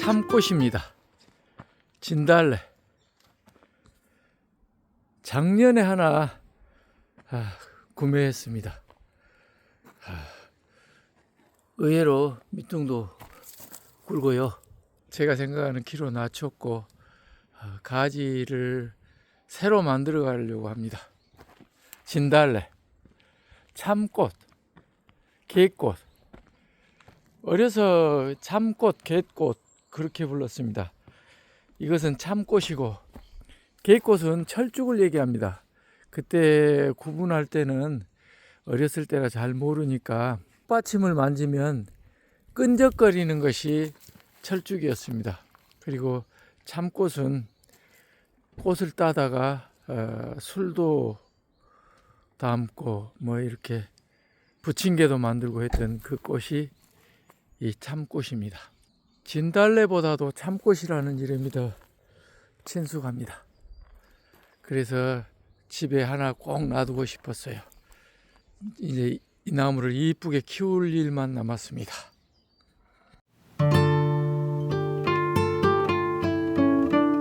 참꽃입니다. 진달래. 작년에 하나 구매했습니다. 의외로 밑둥도 굵고요. 제가 생각하는 키로 낮췄고 가지를 새로 만들어 가려고 합니다. 진달래, 참꽃, 개꽃. 어려서 참꽃, 개꽃 그렇게 불렀습니다. 이것은 참꽃이고 개꽃은 철쭉을 얘기합니다. 그때 구분할 때는 어렸을 때라 잘 모르니까 꽃받침을 만지면 끈적거리는 것이 철쭉이었습니다. 그리고 참꽃은 꽃을 따다가 술도 담고 뭐 이렇게 부침개도 만들고 했던 그 꽃이 이 참꽃입니다. 진달래보다도 참꽃이라는 이름이 더 친숙합니다. 그래서 집에 하나 꼭 놔두고 싶었어요. 이제 이 나무를 이쁘게 키울 일만 남았습니다.